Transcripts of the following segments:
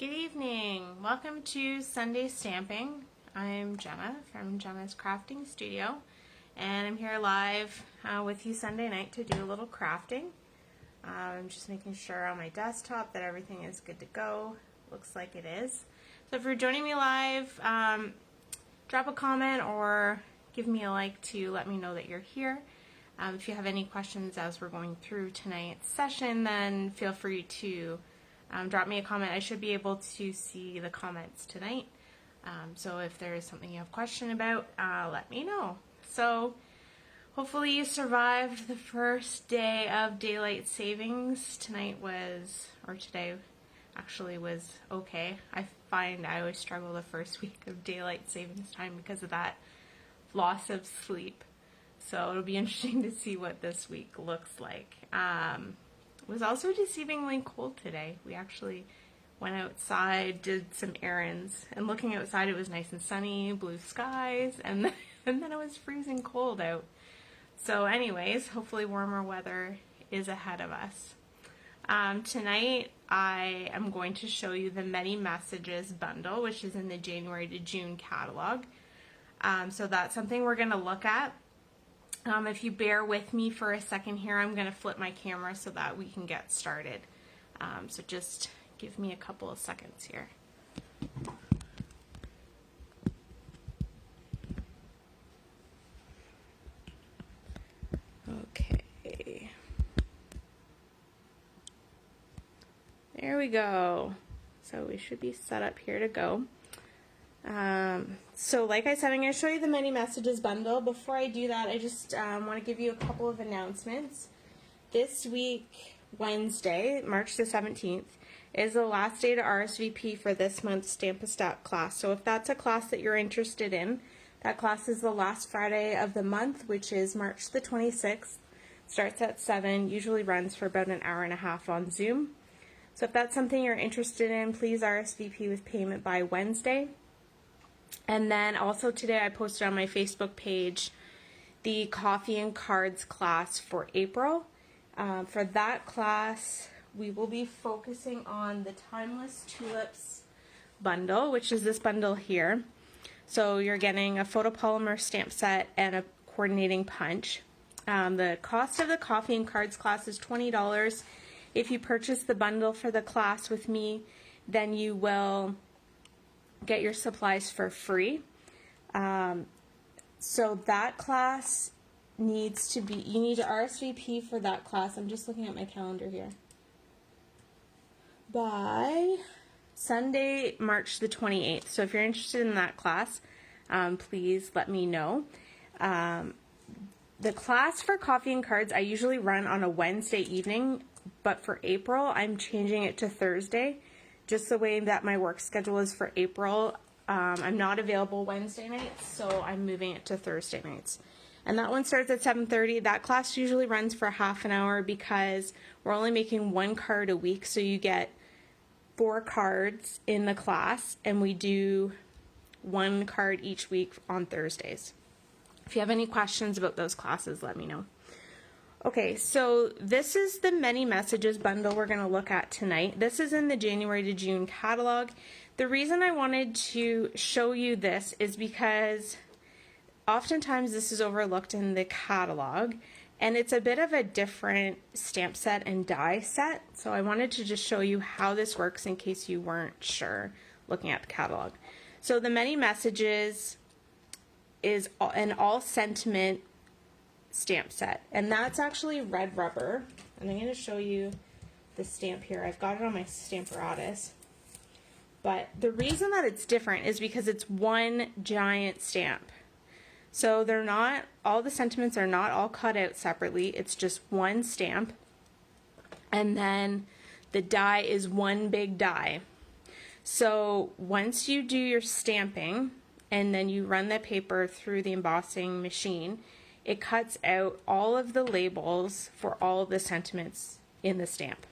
Good evening. Welcome to Sunday Stamping. I'm Jenna from Jenna's Crafting Studio, and I'm here live with you Sunday night to do a little crafting. I'm just making sure on my desktop that everything is good to go. Looks like it is. So if you're joining me live, drop a comment or give me a like to let me know that you're here. If you have any questions as we're going through tonight's session, then feel free to drop me a comment. I should be able to see the comments tonight. So if there is something you have a question about, let me know. So hopefully you survived the first day of daylight savings. Today actually was okay. I find I always struggle the first week of daylight savings time because of that loss of sleep. So it'll be interesting to see what this week looks like. It was also deceivingly cold today. We actually went outside, did some errands, and looking outside it was nice and sunny, blue skies, and then it was freezing cold out. So anyways, hopefully warmer weather is ahead of us. Tonight I am going to show you the Many Messages bundle, which is in the January to June catalog. So that's something we're going to look at. If you bear with me for a second here, I'm going to flip my camera so that we can get started. So just give me a couple of seconds here. Okay. There we go. So we should be set up here to go. So like I said, I'm going to show you the Many Messages bundle. Before I do that, I just want to give you a couple of announcements. This week, Wednesday, March the 17th, is the last day to RSVP for this month's Stamp-A-Stack class. So if that's a class that you're interested in, that class is the last Friday of the month, which is March the 26th. Starts at 7, usually runs for about an hour and a half on Zoom. So if that's something you're interested in, please RSVP with payment by Wednesday. And then also today I posted on my Facebook page the Coffee and Cards class for April. For that class, we will be focusing on the Timeless Tulips bundle, which is this bundle here. So you're getting a photopolymer stamp set and a coordinating punch. The cost of the Coffee and Cards class is $20. If you purchase the bundle for the class with me, then you will get your supplies for free. So that class needs to be, you need to RSVP for that class. I'm just looking at my calendar here. By Sunday, March the 28th. So if you're interested in that class, please let me know. The class for Coffee and Cards I usually run on a Wednesday evening, but for April I'm changing it to Thursday. Just the way that my work schedule is for April, I'm not available Wednesday nights, so I'm moving it to Thursday nights. And that one starts at 7:30. That class usually runs for half an hour because we're only making one card a week, so you get 4 cards in the class, and we do 1 card each week on Thursdays. If you have any questions about those classes, let me know. Okay, so this is the Many Messages bundle we're going to look at tonight. This is in the January to June catalog. The reason I wanted to show you this is because oftentimes this is overlooked in the catalog, and it's a bit of a different stamp set and die set. So I wanted to just show you how this works in case you weren't sure looking at the catalog. So the Many Messages is an all sentiment stamp set, and that's actually red rubber, and I'm going to show you the stamp here. I've got it on my Stamparatus, but the reason that it's different is because it's one giant stamp. So they're not, all the sentiments are not all cut out separately, it's just one stamp, and then the die is one big die. So once you do your stamping and then you run the paper through the embossing machine, it cuts out all of the labels for all of the sentiments in the stamp.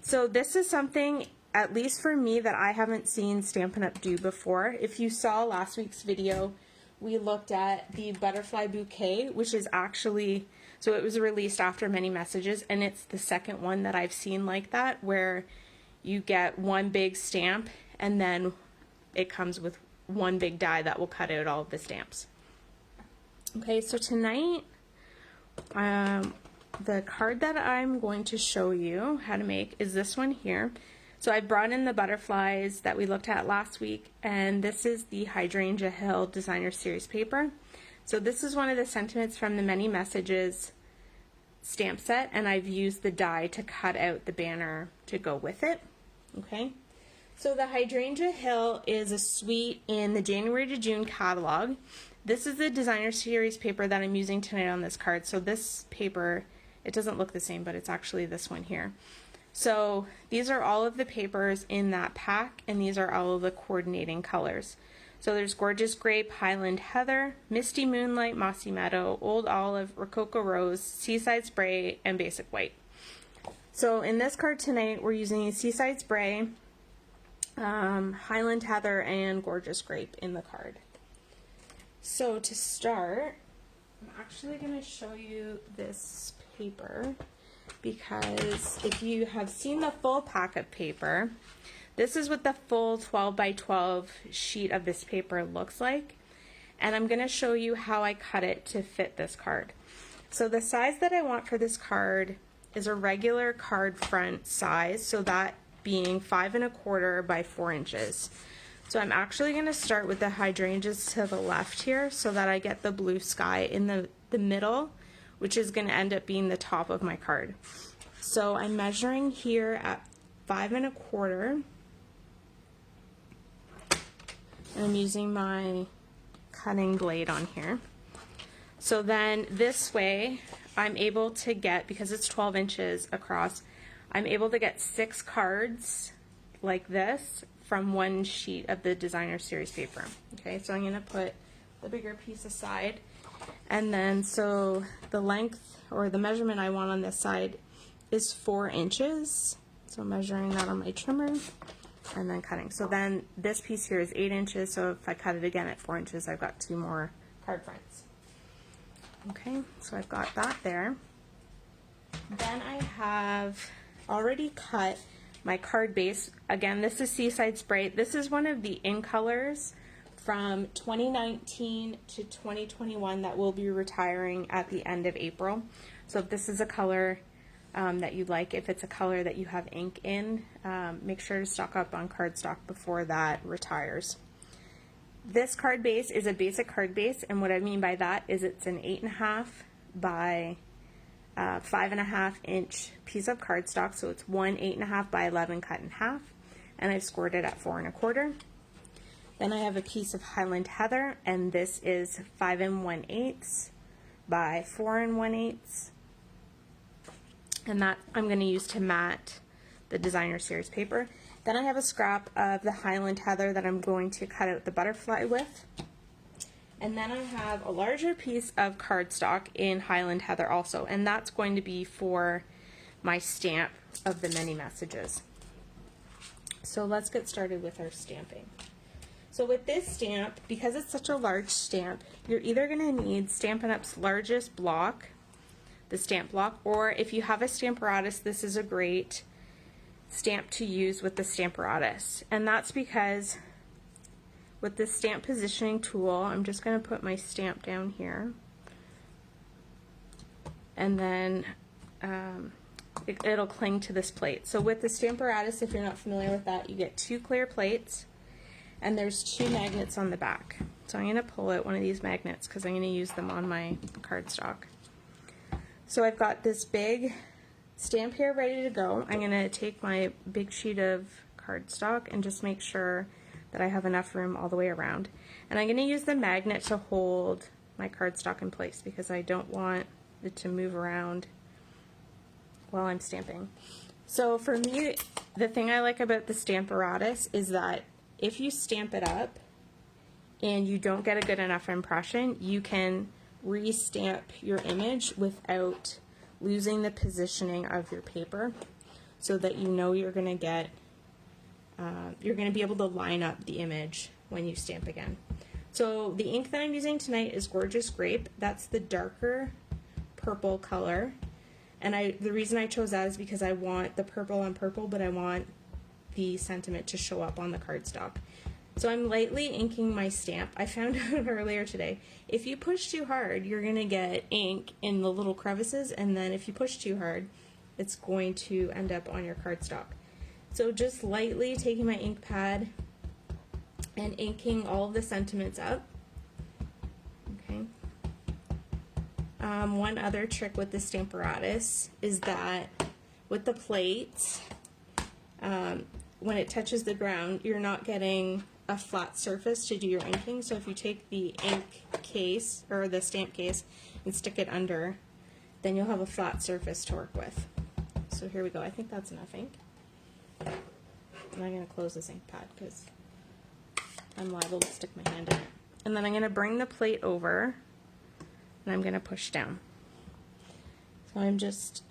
So this is something, at least for me, that I haven't seen Stampin' Up! Do before. If you saw last week's video, we looked at the Butterfly Bouquet, which is actually, so it was released after Many Messages, and it's the second one that I've seen like that, where you get one big stamp and then it comes with one big die that will cut out all of the stamps. Okay, so tonight, the card that I'm going to show you how to make is this one here. So I brought in the butterflies that we looked at last week, and this is the Hydrangea Hill Designer Series paper. So this is one of the sentiments from the Many Messages stamp set, and I've used the die to cut out the banner to go with it. Okay, so the Hydrangea Hill is a suite in the January to June catalog. This is the Designer Series paper that I'm using tonight on this card. So this paper, it doesn't look the same, but it's actually this one here. So these are all of the papers in that pack, and these are all of the coordinating colors. So there's Gorgeous Grape, Highland Heather, Misty Moonlight, Mossy Meadow, Old Olive, Rococo Rose, Seaside Spray, and Basic White. So in this card tonight, we're using Seaside Spray, Highland Heather, and Gorgeous Grape in the card. So to start, I'm actually going to show you this paper, because if you have seen the full pack of paper, this is what the full 12 by 12 sheet of this paper looks like, and I'm going to show you how I cut it to fit this card. So the size that I want for this card is a regular card front size, so that being 5 1/4 by 4 inches. So I'm actually going to start with the hydrangeas to the left here so that I get the blue sky in the middle, which is going to end up being the top of my card. So I'm measuring here at 5 1/4, and I'm using my cutting blade on here. So then this way I'm able to get, because it's 12 inches across, I'm able to get 6 cards like this from one sheet of the Designer Series paper. Okay, so I'm going to put the bigger piece aside, and then so the length or the measurement I want on this side is 4 inches. So measuring that on my trimmer and then cutting. So then this piece here is 8 inches, so if I cut it again at 4 inches, I've got 2 more card fronts. Okay, so I've got that there. Then I have already cut my card base. Again, this is Seaside Spray. This is one of the in colors from 2019 to 2021 that will be retiring at the end of April. So if this is a color that you like, if it's a color that you have ink in, make sure to stock up on cardstock before that retires. This card base is a basic card base, and what I mean by that is it's an 8 1/2 by 5 1/2 inch piece of cardstock, so it's 1 8 1/2 by 11 cut in half, and I've scored it at 4 1/4. Then I have a piece of Highland Heather, and this is 5 1/8 by 4 1/8, and that I'm going to use to mat the Designer Series paper. Then I have a scrap of the Highland Heather that I'm going to cut out the butterfly with. And then I have a larger piece of cardstock in Highland Heather also, and that's going to be for my stamp of the Many Messages. So let's get started with our stamping. So with this stamp, because it's such a large stamp, you're either going to need Stampin' Up's largest block, the stamp block, or if you have a Stamparatus, this is a great stamp to use with the Stamparatus. And that's because with the stamp positioning tool, I'm just going to put my stamp down here, and then it'll cling to this plate. So with the Stamparatus, if you're not familiar with that, you get 2 clear plates, and there's 2 magnets on the back. So I'm going to pull out one of these magnets because I'm going to use them on my cardstock. So I've got this big stamp here ready to go. I'm going to take my big sheet of cardstock and just make sure that I have enough room all the way around. And I'm going to use the magnet to hold my cardstock in place because I don't want it to move around while I'm stamping. So for me, the thing I like about the Stamparatus is that if you stamp it up and you don't get a good enough impression, you can re-stamp your image without losing the positioning of your paper, so that you know you're going to get you're going to be able to line up the image when you stamp again. So the ink that I'm using tonight is Gorgeous Grape. That's the darker purple color, and the reason I chose that is because I want the purple on purple, but I want the sentiment to show up on the cardstock. So I'm lightly inking my stamp. I found out earlier today, if you push too hard, you're going to get ink in the little crevices, and then if you push too hard, it's going to end up on your cardstock. So just lightly taking my ink pad and inking all of the sentiments up. Okay. One other trick with the Stamparatus is that with the plate, when it touches the ground, you're not getting a flat surface to do your inking. So if you take the ink case or the stamp case and stick it under, then you'll have a flat surface to work with. So here we go. I think that's enough ink. And I'm going to close this ink pad because I'm liable to stick my hand in it. And then I'm going to bring the plate over and I'm going to push down. So I'm just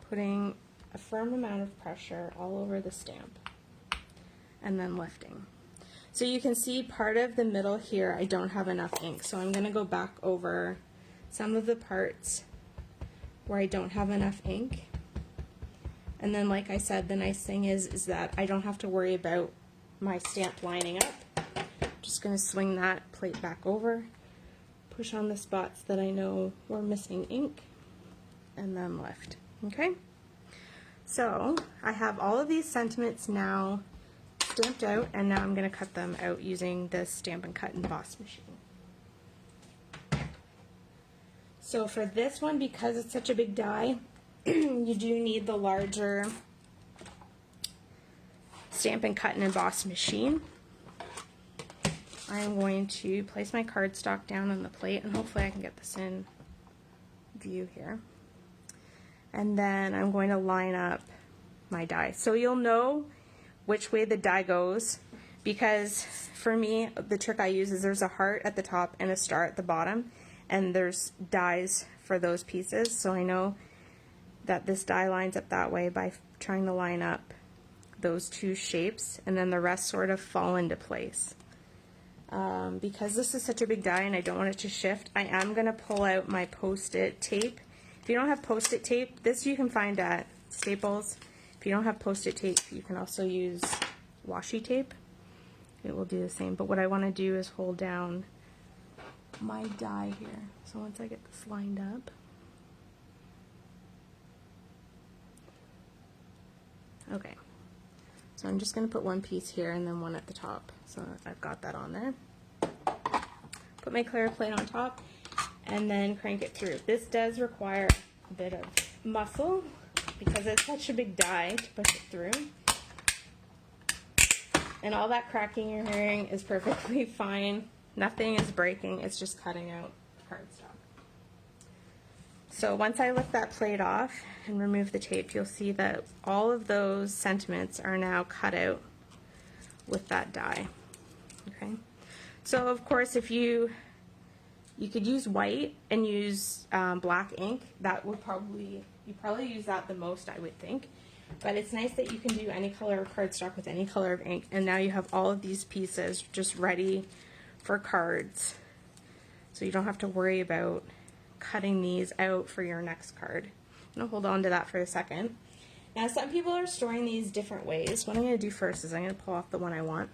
putting a firm amount of pressure all over the stamp and then lifting. So you can see part of the middle here I don't have enough ink, so I'm going to go back over some of the parts where I don't have enough ink. And then, like I said, the nice thing is that I don't have to worry about my stamp lining up. Just going to swing that plate back over, push on the spots that I know were missing ink, and then lift. Okay? So I have all of these sentiments now stamped out, and now I'm going to cut them out using the Stampin' Cut and Emboss machine. So for this one, because it's such a big die, you do need the larger Stampin' Cut and Emboss machine. I'm going to place my cardstock down on the plate, and hopefully I can get this in view here. And then I'm going to line up my die. So you'll know which way the die goes, because for me, the trick I use is there's a heart at the top and a star at the bottom, and there's dies for those pieces. So I know that this die lines up that way by trying to line up those two shapes, and then the rest sort of fall into place. Because this is such a big die and I don't want it to shift, I am going to pull out my Post-it tape. If you don't have Post-it tape, this you can find at Staples. If you don't have Post-it tape, you can also use washi tape. It will do the same. But what I want to do is hold down my die here. So once I get this lined up, okay. So I'm just going to put one piece here and then one at the top. So I've got that on there. Put my clear plate on top and then crank it through. This does require a bit of muscle because it's such a big die to push it through. And all that cracking you're hearing is perfectly fine. Nothing is breaking, it's just cutting out cardstock. So once I lift that plate off and remove the tape, you'll see that all of those sentiments are now cut out with that die. Okay. So of course, if you could use white and use black ink, that would probably use that the most, I would think. But it's nice that you can do any color of cardstock with any color of ink, and now you have all of these pieces just ready for cards. So you don't have to worry about cutting these out for your next card. I'm going to hold on to that for a second. Now some people are storing these different ways. What I'm going to do first is I'm going to pull off the one I want.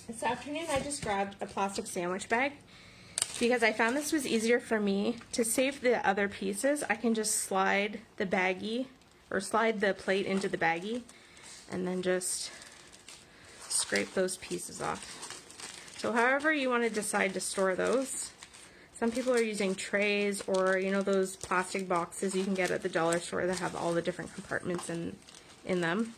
This afternoon I just grabbed a plastic sandwich bag because I found this was easier for me. To save the other pieces, I can just slide the baggie, or slide the plate into the baggie, and then just scrape those pieces off. So however you want to decide to store those. Some people are using trays, or you know, those plastic boxes you can get at the dollar store that have all the different compartments in them.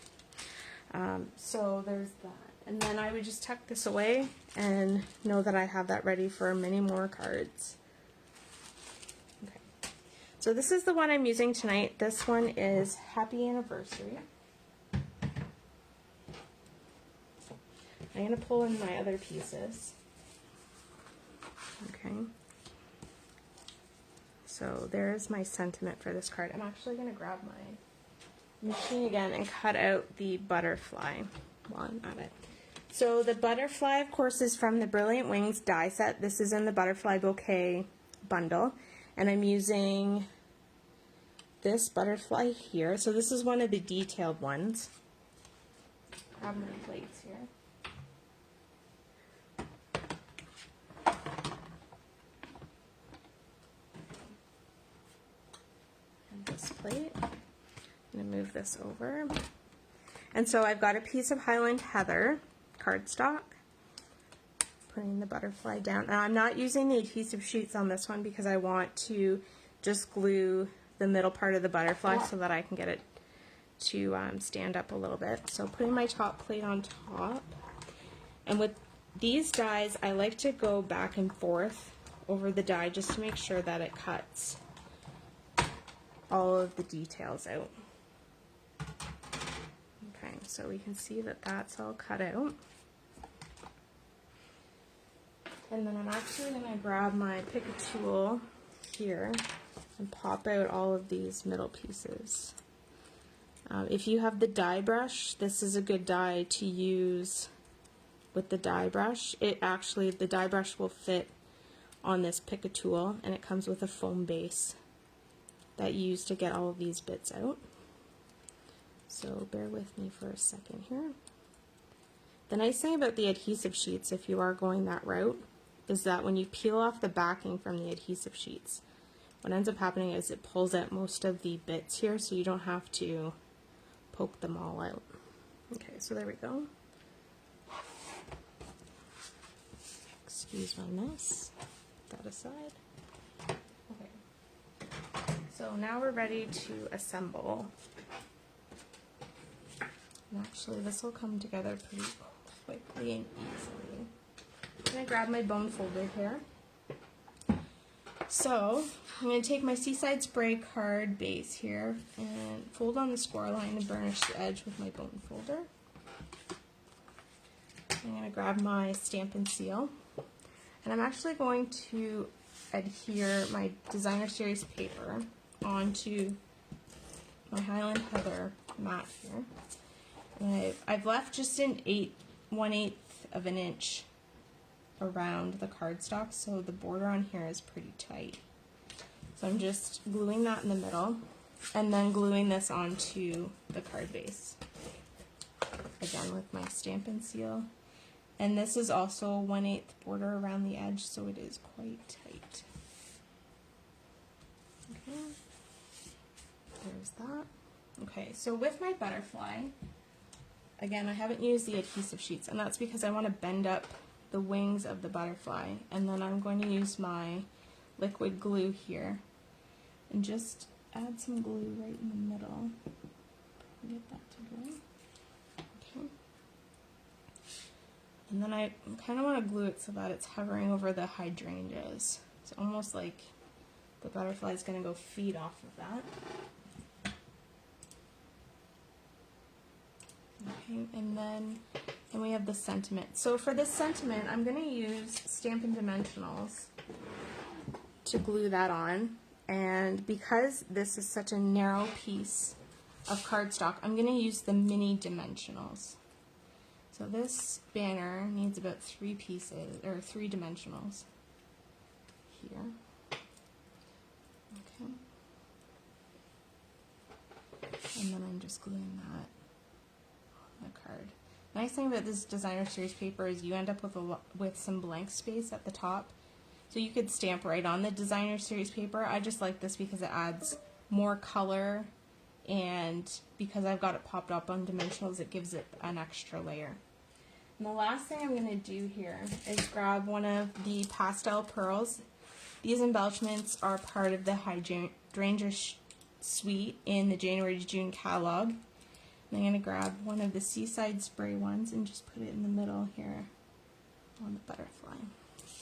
So there's that. And then I would just tuck this away and know that I have that ready for many more cards. Okay. So this is the one I'm using tonight. This one is Happy Anniversary. I'm going to pull in my other pieces. Okay. So there's my sentiment for this card. I'm actually going to grab my machine again and cut out the butterfly while I'm at it. So the butterfly, of course, is from the Brilliant Wings die set. This is in the Butterfly Bouquet bundle. And I'm using this butterfly here. So this is one of the detailed ones. grab my plates here. And this plate. I'm going to move this over. And so I've got a piece of Highland Heather cardstock. Putting the butterfly down. Now I'm not using the adhesive sheets on this one because I want to just glue the middle part of the butterfly so that I can get it to stand up a little bit. So putting my top plate on top. And with these dies, I like to go back and forth over the die just to make sure that it cuts all of the details out. Okay, so we can see that that's all cut out. And then I'm actually going to grab my pick a tool here and pop out all of these middle pieces. If you have the die brush, this is a good die to use with the die brush. The die brush will fit on this pick a tool, and it comes with a foam base that you use to get all of these bits out. So bear with me for a second here. The nice thing about the adhesive sheets, if you are going that route, is that when you peel off the backing from the adhesive sheets, what ends up happening is it pulls out most of the bits here, so you don't have to poke them all out. Okay, so there we go. Excuse my mess. Put that aside. Okay. So now we're ready to assemble. And actually, this will come together pretty quickly and easily. I'm going to grab my bone folder here. So I'm going to take my Seaside Spray card base here and fold on the score line and burnish the edge with my bone folder. I'm going to grab my Stampin' Seal, and I'm actually going to adhere my Designer Series paper onto my Highland Heather mat here. And I've left just an 1/8 of an inch around the cardstock, so the border on here is pretty tight. So I'm just gluing that in the middle and then gluing this onto the card base. Again with my Stampin' Seal. And this is also 1/8 border around the edge, so it is quite tight. Okay, there's that. Okay, so with my butterfly, again, I haven't used the adhesive sheets, and that's because I want to bend up the wings of the butterfly, and then I'm going to use my liquid glue here and just add some glue right in the middle. Get that to go. Okay. And then I kind of want to glue it so that it's hovering over the hydrangeas. It's almost like the butterfly is going to go feed off of that. Okay, and then we have the sentiment. So for this sentiment, I'm going to use Stampin' Dimensionals to glue that on. And because this is such a narrow piece of cardstock, I'm going to use the mini dimensionals. So this banner needs about 3 pieces, or 3 dimensionals here. Okay. And then I'm just gluing that on the card. Nice thing about this Designer Series paper is you end up with some blank space at the top. So you could stamp right on the Designer Series paper. I just like this because it adds more color, and because I've got it popped up on dimensionals, it gives it an extra layer. And the last thing I'm going to do here is grab one of the pastel pearls. These embellishments are part of the Hydrangea suite in the January to June catalog. And I'm going to grab one of the Seaside Spray ones and just put it in the middle here on the butterfly.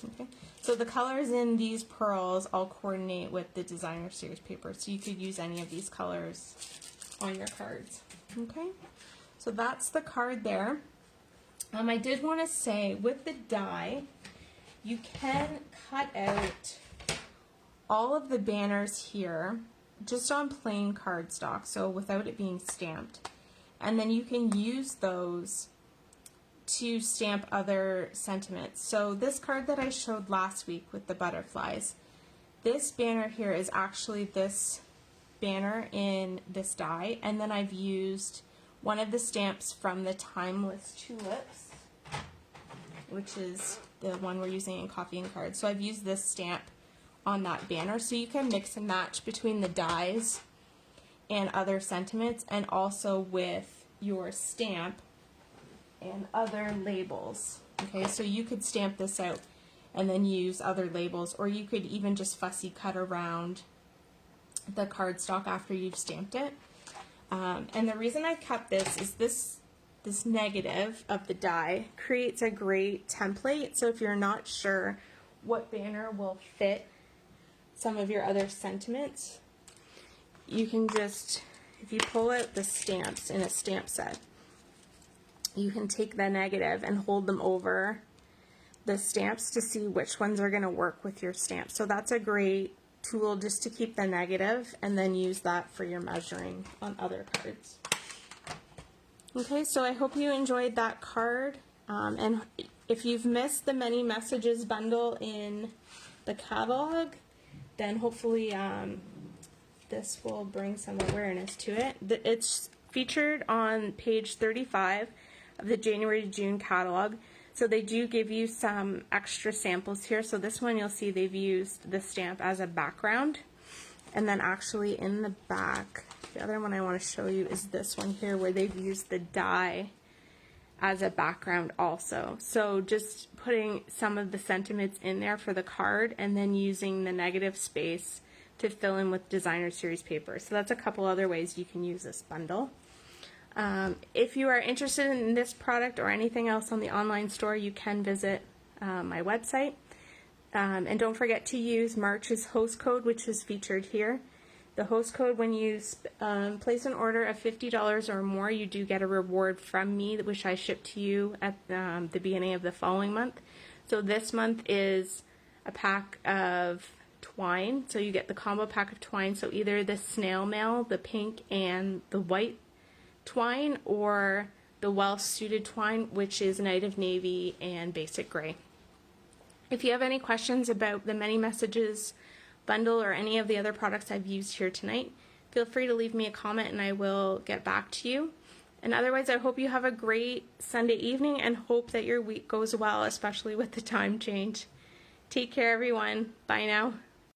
Okay. So the colors in these pearls all coordinate with the Designer Series paper, so you could use any of these colors on your cards. Okay, so that's the card there. I did want to say, with the die, you can cut out all of the banners here just on plain cardstock, so without it being stamped. And then you can use those to stamp other sentiments. So this card that I showed last week with the butterflies, this banner here is actually this banner in this die, and then I've used one of the stamps from the Timeless Tulips, which is the one we're using in Coffee and Cards. So I've used this stamp on that banner, so you can mix and match between the dies and other sentiments, and also with your stamp and other labels. Okay, so you could stamp this out and then use other labels, or you could even just fussy cut around the cardstock after you've stamped it. And the reason I kept this is this negative of the die creates a great template. So if you're not sure what banner will fit some of your other sentiments, you can just, if you pull out the stamps in a stamp set, you can take the negative and hold them over the stamps to see which ones are going to work with your stamp. So that's a great tool just to keep the negative and then use that for your measuring on other cards. Okay, so I hope you enjoyed that card. And if you've missed the many messages bundle in the catalog, then hopefully this will bring some awareness to it. It's featured on page 35 of the January to June catalog. So they do give you some extra samples here. So this one you'll see they've used the stamp as a background. And then actually in the back, the other one I want to show you is this one here where they've used the die as a background also. So just putting some of the sentiments in there for the card and then using the negative space to fill in with designer series paper. So that's a couple other ways you can use this bundle. If you are interested in this product or anything else on the online store, you can visit my website. And don't forget to use March's host code, which is featured here. The host code, when you place an order of $50 or more, you do get a reward from me, which I ship to you at the beginning of the following month. So this month is a pack of twine. So you get the combo pack of twine. So either the snail mail, the pink and the white twine, or the well-suited twine, which is Night of Navy and Basic Gray. If you have any questions about the Many Messages bundle or any of the other products I've used here tonight, feel free to leave me a comment and I will get back to you. And otherwise, I hope you have a great Sunday evening and hope that your week goes well, especially with the time change. Take care, everyone. Bye now.